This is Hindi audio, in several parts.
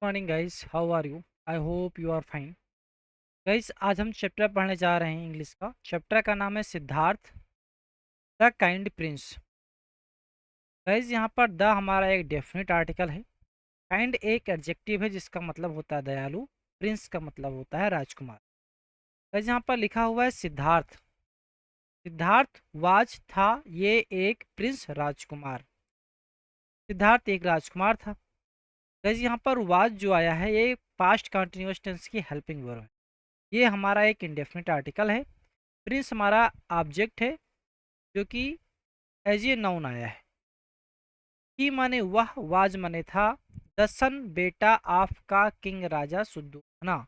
Morning guys, how are you? I hope you are fine. Guys, आज हम चैप्टर पढ़ने जा रहे हैं इंग्लिश का। चैप्टर का नाम है Siddharth the kind Prince. Guys, यहाँ पर द हमारा एक डेफिनेट आर्टिकल है। काइंड एक एडजेक्टिव है जिसका मतलब होता है दयालु। प्रिंस का मतलब होता है राजकुमार। गाइस, यहाँ पर लिखा हुआ है सिद्धार्थ। सिद्धार्थ वाज था ये एक प्रिंस राजकुमार। सिद्धार्थ एक राजकुमार था। गाइस, यहाँ पर वाज जो आया है ये पास्ट कंटिन्यूअस टेंस की हेल्पिंग वर्ब है। ये हमारा एक इंडेफिनिट आर्टिकल है। प्रिंस हमारा ऑब्जेक्ट है जो कि एज ए नाउन आया है। ही माने वह, वाज माने था, द सन बेटा ऑफ का किंग राजा शुद्धोधना।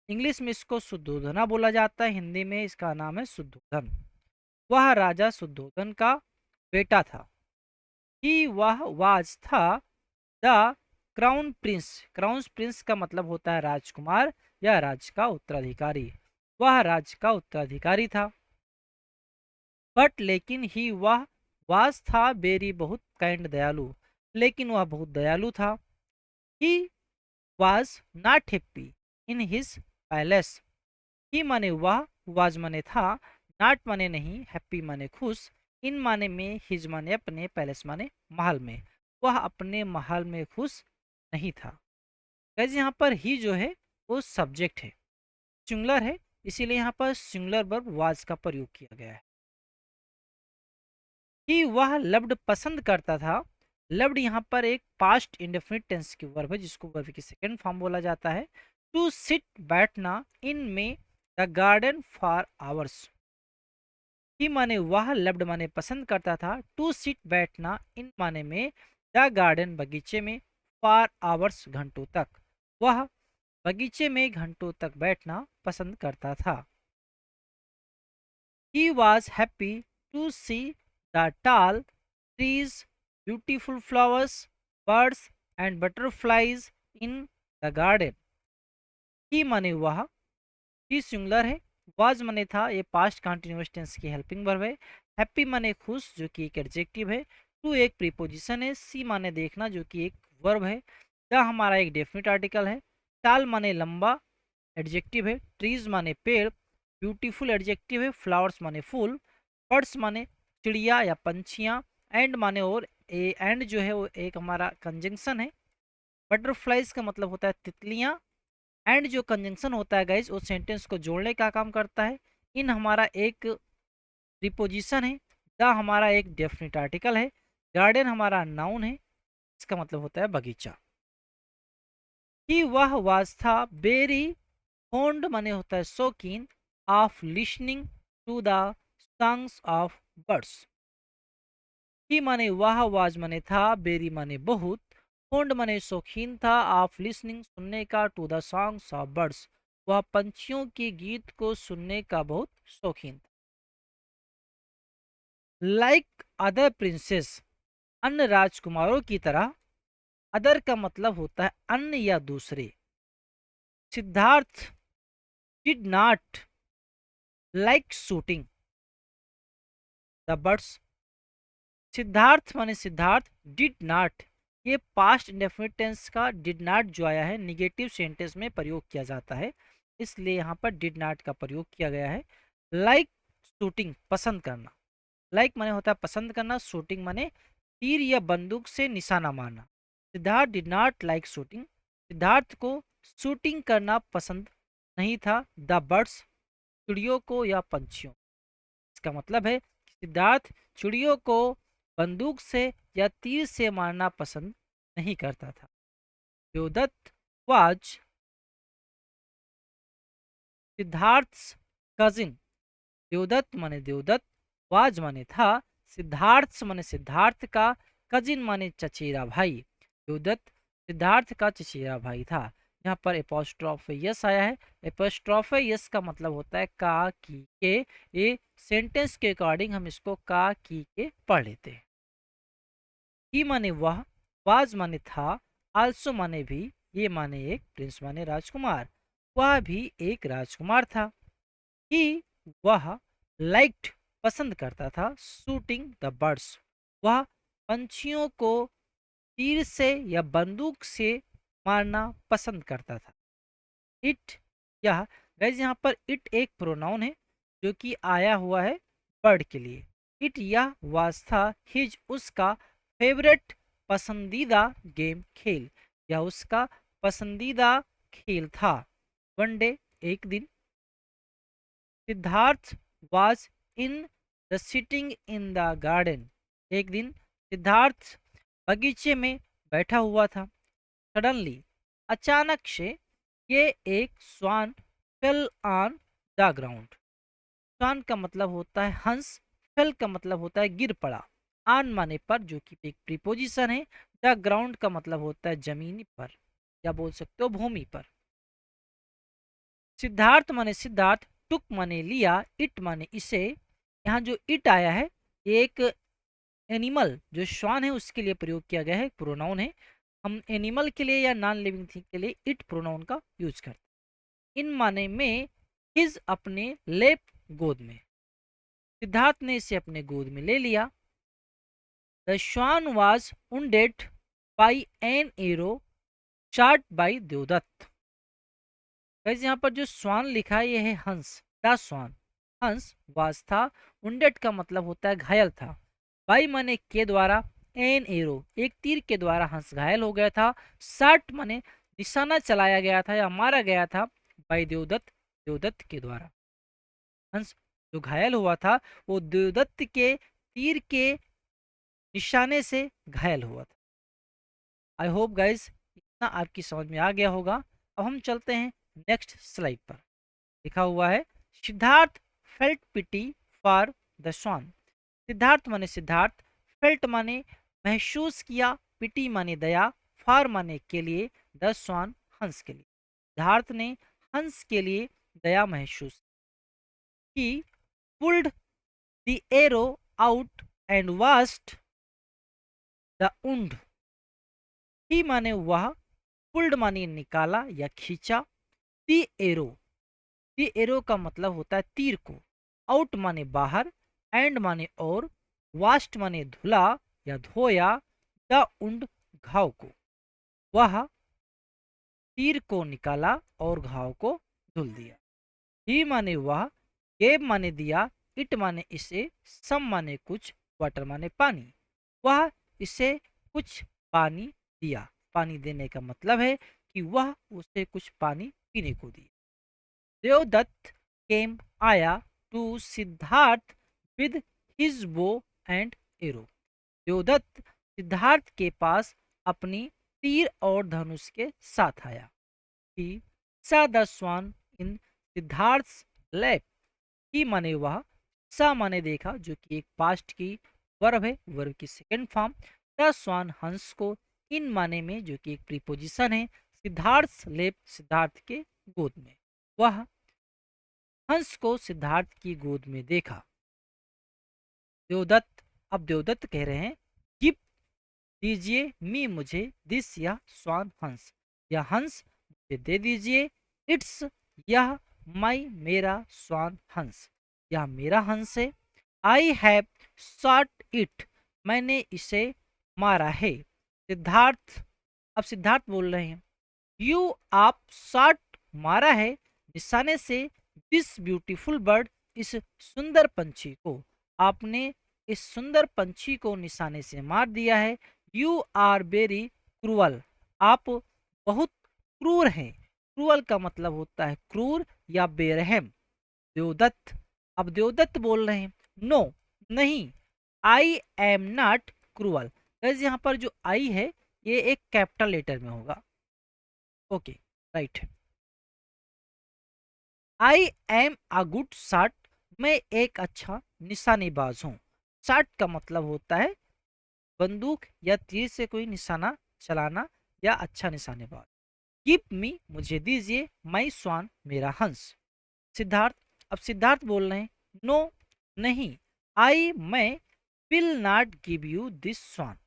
इंग्लिश में इसको शुद्धोधना बोला जाता है, हिंदी में इसका नाम है शुद्धोधन। वह राजा शुद्धोधन का बेटा था। ही वह वाज था the crown Prince. Crown Prince का मतलब होता है राजकुमार या राज का उत्तराधिकारी। वह राज का उत्तराधिकारी था। बट लेकिन ही वह वास था बेरी बहुत काइंड दयालु। लेकिन वह बहुत दयालु था। He was not happy in his palace. He माने वह, वाज माने था, नॉट माने नहीं, हैप्पी माने खुश, इन माने में, हिज माने अपने, पैलेस माने महल में। वह अपने महल में खुश नहीं था। गाइस, यहाँ पर ही जो है वो सब्जेक्ट है, सिंगुलर है, इसीलिए यहाँ पर सिंगुलर वर्ब वाज का प्रयोग किया गया है। कि वह लव्ड पसंद करता था। लव्ड यहाँ पर एक पास्ट इंडेफिनिट टेंस की वर्ब है जिसको वर्ब की सेकंड फॉर्म बोला जाता है। टू सिट बैठना इन में द गार्डन फॉर आवर्स। ही माने वह, लव्ड माने पसंद करता था, टू सिट बैठना, इन माने में, द गार्डन बगीचे में, फॉर आवर्स घंटों तक। वह बगीचे में घंटों तक बैठना पसंद करता था। He was happy to see the tall trees, beautiful flowers, birds and butterflies in the garden. He माने वह, ही सिंगुलर है, was माने था, ये पास्ट कंटिन्यूअस टेंस की हेल्पिंग वर्ब है। हैप्पी माने खुश जो कि एक एडजेक्टिव है। टू एक प्रीपोजिशन है। सी माने देखना जो कि एक वर्ब है। द हमारा एक डेफिनेट आर्टिकल है। टाल माने लंबा, एडजेक्टिव है। ट्रीज माने पेड़, ब्यूटीफुल एडजेक्टिव है। फ्लावर्स माने फूल, बर्ड्स माने चिड़िया या पंछियाँ, एंड माने और, ए एंड जो है वो एक हमारा कंजंक्शन है। बटरफ्लाइज का मतलब होता है तितलियाँ। एंड जो कंजंक्शन होता है गाइज वो सेंटेंस को जोड़ने का काम करता है। इन हमारा एक प्रीपोजिशन है। द हमारा एक डेफिनेट आर्टिकल है। गार्डन हमारा नाउन है, इसका मतलब होता है बगीचा। कि वह वाज था बेरी फॉन्ड माने होता है शौकीन, of listening to the songs of birds. He माने वह, वाज माने था, बेरी माने बहुत, फॉन्ड माने शौकीन था, ऑफ लिसनिंग सुनने का, to the songs of birds वह पंछियों के गीत को सुनने का बहुत शौकीन था। लाइक अदर प्रिंसेस, अन्य राजकुमारों की तरह। अदर का मतलब होता है अन्य या दूसरे। Siddharth did not like shooting the birds. Siddharth माने सिद्धार्थ, डिड नॉट, ये पास्ट इंडेफिनिट टेंस का डिड नॉट जो आया है निगेटिव सेंटेंस में प्रयोग किया जाता है, इसलिए यहाँ पर डिड नॉट का प्रयोग किया गया है। लाइक शूटिंग पसंद करना। लाइक माने होता है पसंद करना, शूटिंग माने तीर या बंदूक से निशाना मारना। Siddharth did not like shooting, Siddharth को शूटिंग करना पसंद नहीं था। द बर्ड्स, चिड़ियों को या पंछियों। इसका मतलब है कि सिद्धार्थ चिड़ियों को बंदूक से या तीर से मारना पसंद नहीं करता था। Devadatta was Siddhartha cousin. देवदत्त माने देवदत्त, वाज माने था, सिद्धार्थ माने सिद्धार्थ का, कजिन माने चचेरा भाई। देवदत्त सिद्धार्थ का चचेरा भाई था। यहाँ पर एपोस्ट्रोफ यस आया है। एपोस्ट्रोफ यस का मतलब होता है का की के। ये सेंटेंस के अकॉर्डिंग हम इसको का की के पढ़ लेते हैं। ही माने वह, वाज माने था, आल्सो माने भी, ये माने एक, प्रिंस माने राजकुमार, वह भी एक राजकुमार था। ही वह लाइक्ड पसंद करता था, शूटिंग द बर्ड्स, वह पंछियों को तीर से या बंदूक से मारना पसंद करता था। इट, यह, गाइस यहाँ पर इट एक प्रोनाउन है जो कि आया हुआ है बर्ड के लिए। इट यह वाज था हिज उसका फेवरेट पसंदीदा गेम खेल, या उसका पसंदीदा खेल था। वन डे, एक दिन, Siddharth was in the sitting in the garden, एक दिन सिद्धार्थ बगीचे में बैठा हुआ था। सडनली, अचानक से, ये एक स्वान फेल ऑन द ग्राउंड। स्वान का मतलब होता है हंस, फेल का मतलब होता है गिर पड़ा, आन माने पर जो कि एक प्रीपोजिशन है, द ग्राउंड का मतलब होता है जमीन पर, या बोल सकते हो भूमि पर। सिद्धार्थ माने सिद्धार्थ, टुक माने लिया, इट माने इसे। यहाँ जो इट आया है ये एक एनिमल जो श्वान है उसके लिए प्रयोग किया गया है, प्रोनाउन है। हम एनिमल के लिए या नॉन लिविंग थिंग के लिए इट प्रोनाउन का यूज करते हैं। इन माने में, हिज अपने, लेप गोद में, सिद्धार्थ ने इसे अपने गोद में ले लिया। The swan was wounded by an arrow shot by Devadatta. वैसे यहाँ पर जो स्वान लिखा है ये है हंस, द स्वान, हंस, वाज था, wounded का मतलब होता है घायल था, बाई माने के द्वारा, एन एरो एक तीर के द्वारा हंस घायल हो गया था, शॉट माने निशाना चलाया गया था या मारा गया था, बाई देवदत्त, देवदत्त के द्वारा। हंस जो घायल हुआ था वो देवदत्त के तीर के निशाने से घायल हुआ था। आई होप गाइज इतना आपकी समझ में आ गया होगा। अब हम चलते हैं नेक्स्ट स्लाइड पर। लिखा हुआ है Siddhartha felt pity for the swan. Siddhartha माने सिद्धार्थ, फेल्ट माने महसूस किया, पिटी माने दया, फॉर माने के लिए, द स्वान हंस के लिए। सिद्धार्थ ने हंस के लिए दया महसूस की। Pulled the arrow out and washed the wound. He माने वह, पुल्ड माने निकाला या खींचा, दी एरो, दी एरो का मतलब होता है तीर को, आउट माने बाहर, एंड माने और, वास्ट माने धुला या धोया, द उंड घाव को, वह तीर को निकाला और घाव को धुल दिया। ही माने वह, गेब माने दिया, इट माने इसे, सम माने कुछ, वाटर माने पानी, वह इसे कुछ पानी दिया। पानी देने का मतलब है कि वह उसे कुछ पानी पीने को दिया। देवदत्त केम आया to Siddhartha with his bow and arrow. Devadatta Siddhartha के पास अपनी तीर और धनुष के साथ आया। He saw the swan in Siddhartha lap. He माने वह, सा माने देखा जो कि एक पास्ट की वर्ब है, वर्ब की सेकेंड फॉर्म। द स्वान हंस को, इन माने में जो कि एक प्रीपोजिशन है, सिद्धार्थ लेप सिद्धार्थ के गोद में, वह हंस को सिद्धार्थ की गोद में देखा। देवदत्त, अब देवदत्त कह रहे हैं गिव दीजिए मी मुझे, दिस यह स्वान हंस, यह हंस मुझे दे दीजिए, इट्स यह, माई मेरा स्वान हंस, यह मेरा हंस है। आई हैव शॉट इट, मैंने इसे मारा है। सिद्धार्थ, अब सिद्धार्थ बोल रहे हैं यू, आप शॉट मारा है निशाने से, दिस ब्यूटीफुल बर्ड, इस सुंदर पंछी को, आपने इस सुंदर पंछी को निशाने से मार दिया है। यू आर वेरी क्रूअल, आप बहुत क्रूर हैं। क्रूअल का मतलब होता है क्रूर या बेरहम। देवदत्त, अब देवदत्त बोल रहे हैं नो, नहीं, I am not cruel. Guys यहाँ पर जो आई है ये एक कैपिटल लेटर में होगा। Okay, right. I am a good shot, मैं एक अच्छा निशानेबाज हूँ। शॉट का मतलब होता है बंदूक या तीर से कोई निशाना चलाना या अच्छा निशानेबाज। गिव मी, मुझे दीजिए, माई स्वान, मेरा हंस। सिद्धार्थ, अब सिद्धार्थ बोल रहे हैं नो, नहीं, आई, मैं, will not give you this swan.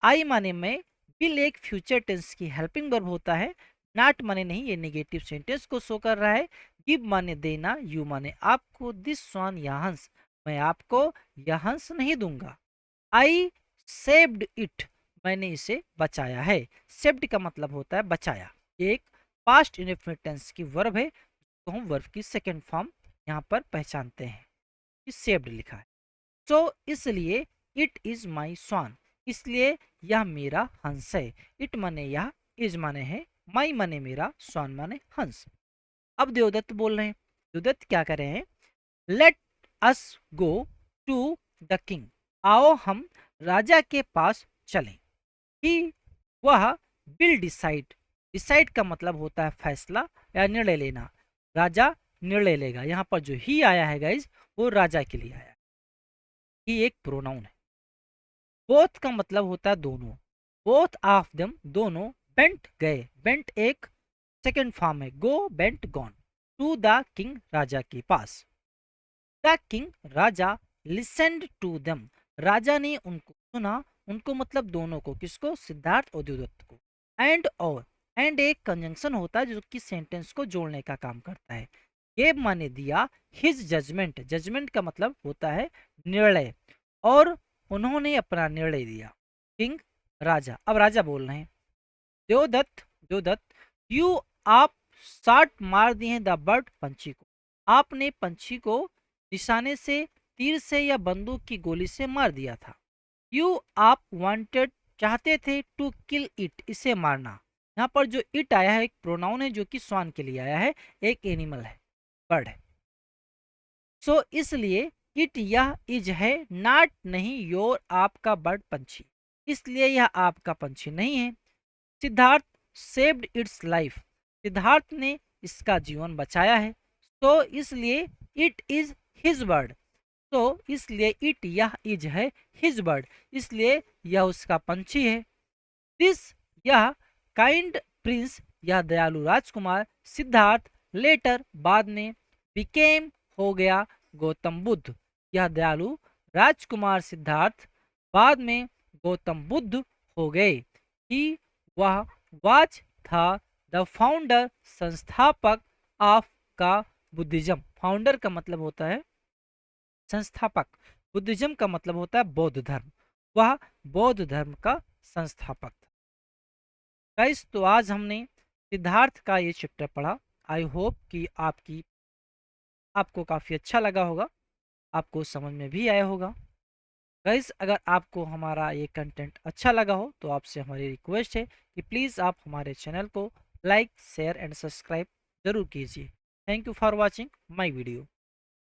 I माने मैं, विल एक फ्यूचर टेंस की हेल्पिंग वर्ब होता है, नॉट माने नहीं, ये नेगेटिव सेंटेंस को शो कर रहा है, गिव माने देना, यू माने आपको, दिस स्वान यह हंस, मैं आपको यह हंस नहीं दूंगा। आई सेव्ड इट, मैंने इसे बचाया है। सेव्ड का मतलब होता है बचाया। एक पास्ट इंडेफिनिट टेंस की वर्ब है, तो हम वर्ब की सेकेंड फॉर्म यहाँ पर पहचानते हैं कि सेव्ड लिखा है। सो इसलिए इट इज माई स्वान, इसलिए यह मेरा हंस है। इट माने यह, इज माने है, माई माने मेरा, स्वान माने हंस। अब देवदत्त बोल रहे हैं। देवदत्त क्या कर रहे हैं? Let us go to the king, आओ हम राजा के पास चलें। ही, वह, विल डिसाइड, डिसाइड का मतलब होता है फैसला या निर्णय लेना। राजा निर्णय लेगा। यहाँ पर जो ही आया है गाइज, वो राजा के लिए आया। ही एक प्रोनाउन है। बोथ का मतलब होता है दोनों। बोथ ऑफ देम, दोनों, बेंट गए, बेंट एक सेकेंड फॉर्म है, go went gone, to the king राजा के पास। द किंग राजा, लिसेंड टू देम, राजा ने उनको सुना, उनको मतलब दोनों को, किसको? सिद्धार्थ और देवदत्त को। और एंड एक कंजंक्शन होता है जो कि सेंटेंस को जोड़ने का काम करता है। ये माने दिया हिज जजमेंट, जजमेंट का मतलब होता है निर्णय, और उन्होंने अपना निर्णय दिया। किंग राजा, अब राजा बोल रहे हैं। देवदत्त, देवदत्त, यू, आप शॉट मार दिए द बर्ड, पंछी को, आपने पंछी को निशाने से, तीर से या बंदूक की गोली से मार दिया था। यू, आप वांटेड, चाहते थे, टू किल इट, इसे मारना। यहाँ पर जो इट आया है एक प्रोनाउन है जो कि स्वान के लिए आया है, एक एनिमल है, बर्ड है। सो इसलिए इट, यह, इज है, नॉट नहीं, योर, आपका बर्ड, पंछी, इसलिए यह आपका पंछी नहीं है। Siddharth saved it's life, Siddharth ने इसका जीवन बचाया है। तो इसलिए इट इज हिज बर्ड, तो इसलिए इट, यह, इज है, हिज बर्ड, इसलिए यह उसका पंछी है। दिस, यह, काइंड प्रिंस, यह दयालु राजकुमार, सिद्धार्थ, लेटर, बाद में, बिकेम, हो गया, गौतम बुद्ध, यह दयालु राजकुमार सिद्धार्थ बाद में गौतम बुद्ध हो गए। ही, वह, वाज, था, द फाउंडर, संस्थापक, ऑफ, का, बुद्धिज्म, फाउंडर का मतलब होता है संस्थापक, बुद्धिज्म का मतलब होता है बौद्ध धर्म, वह बौद्ध धर्म का संस्थापक था। गाइस, तो आज हमने सिद्धार्थ का ये चैप्टर पढ़ा। आई होप कि आपको काफ़ी अच्छा लगा होगा, आपको समझ में भी आया होगा। गाइस, अगर आपको हमारा ये कंटेंट अच्छा लगा हो तो आपसे हमारी रिक्वेस्ट है कि प्लीज़ आप हमारे चैनल को लाइक, शेयर एंड सब्सक्राइब ज़रूर कीजिए। Thank you for watching my video.